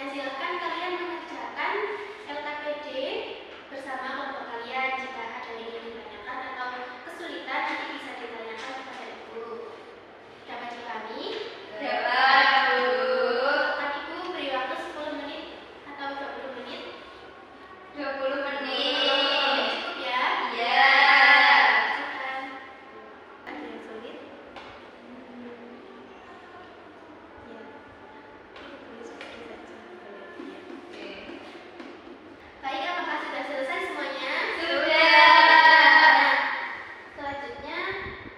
silahkan kalian mengerjakan LKPD bersama kelompok kalian. Jika ada yang ingin ditanyakan atau kesulitan, nanti bisa ditanyakan kepada ibu. Dapat dipahami? Dapat, Bu. Kan ibu beri waktu 10 menit atau 20 menit? 20 menit. Cukup ya? Iya. Silakan. Ada yang sulit? Ya. Tulis seperti saja. Oke. Baik, apakah sudah selesai semuanya? Sudah. Selanjutnya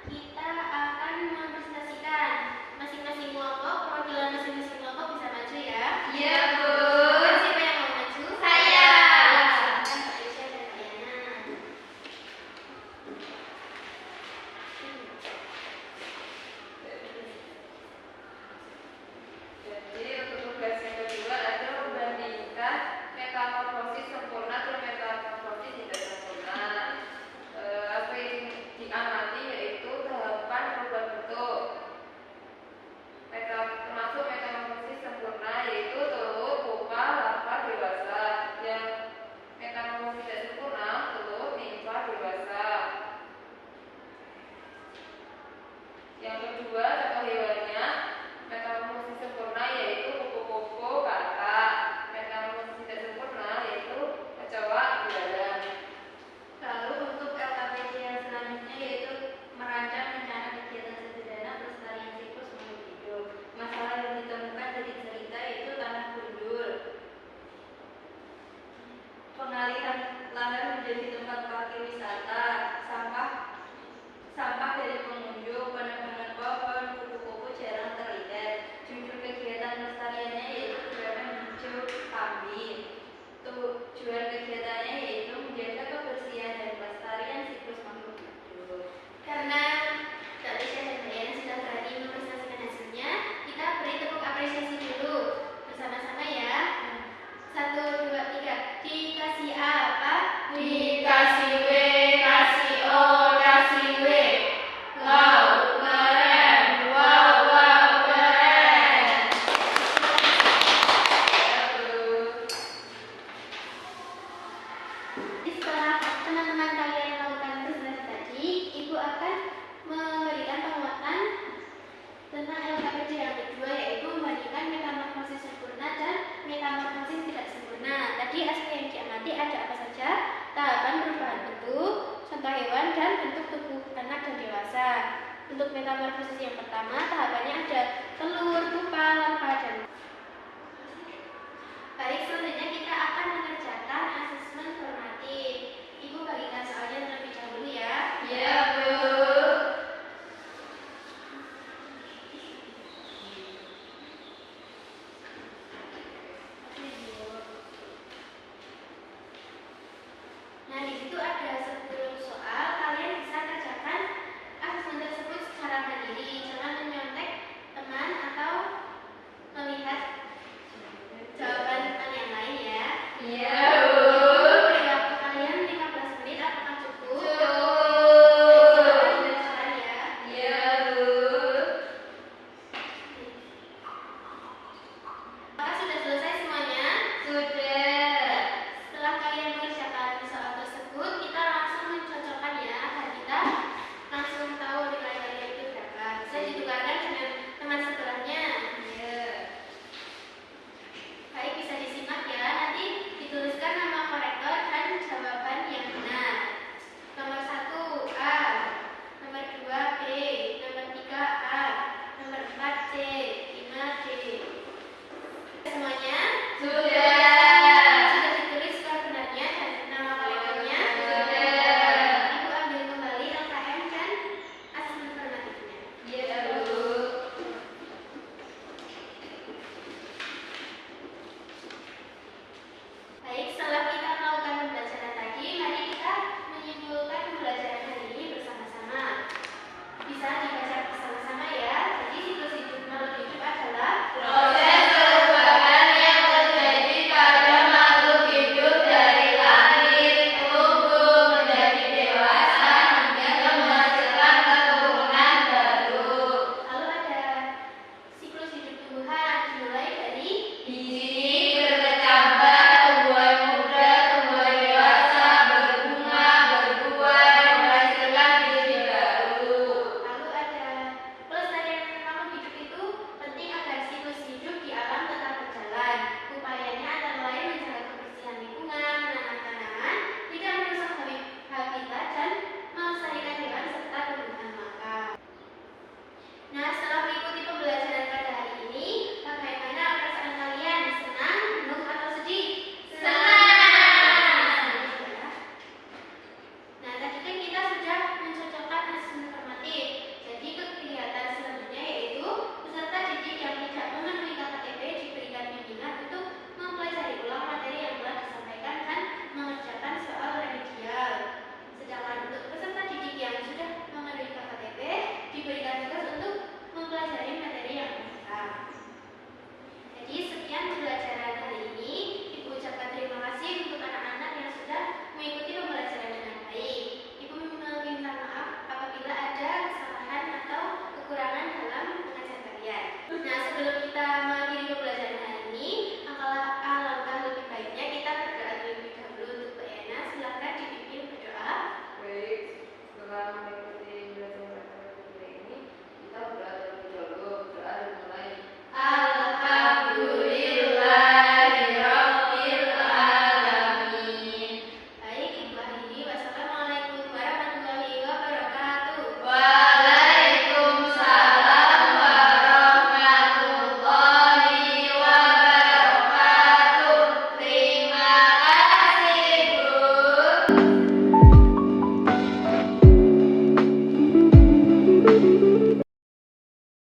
kita akan mempresentasikan masing-masing kelompok. Perwakilan masing-masing kelompok bisa maju ya. Iya, Bu. Siapa yang mau maju? Saya. Silakan Kak Risha dan Kak Yana. Jadi untuk tugas yang kedua adalah membandingkan metamorfosis sempurna dan metamorfosis tidak sempurna. Apa yang diamati yaitu tahapan perubahan bentuk. Termasuk metamorfosis sempurna yaitu telur, pupa, larva, dewasa. Yang metamorfosis tidak sempurna telur, nimfa, dewasa. Yang kedua contoh hewannya metamorfosis sempurna yaitu kupu-kupu, katak. Metamorfosis tidak sempurna yaitu kecoa, belalang. Lalu untuk LKPD yang selanjutnya yaitu merancang rencana kegiatan sederhana pelestarian siklus makhluk hidup. Masalah yang ditemukan dari cerita yaitu tanah gundul, pengalihan lahan menjadi tempat parkir wisata, sampah dari pengunjung, penebangan pohon, kupu-kupu jarang terlihat. Judul kegiatan pelestariannya yaitu gerakan hijau kambing. Tujuan kegiatannya yaitu menjaga kebersihan dan pelestarian siklus makhluk hidup. Karena Kak Risha dan Kak Yana sudah berani mempresentasikan hasilnya, kita beri tepuk apresiasi dulu bersama-sama ya. 1, 2, 3. Dikasih apa? Dikasih W, kasih O, kasih W. Wow, keren. Wow, wow, keren. Ya, Bu. Setelah teman-teman kalian melakukan presentasi tadi, Ibu akan memberikan penguatan tentang LKPD yang kedua yaitu membandingkan metamorfosis sempurna dan metamorfosis tidak sempurna. Tadi aspek yang diamati ada apa saja? Tahapan perubahan bentuk, contoh hewan, dan bentuk tubuh anak dan dewasa. Untuk metamorfosis yang pertama, tahapannya ada telur, pupa, larva, dan baik, selanjutnya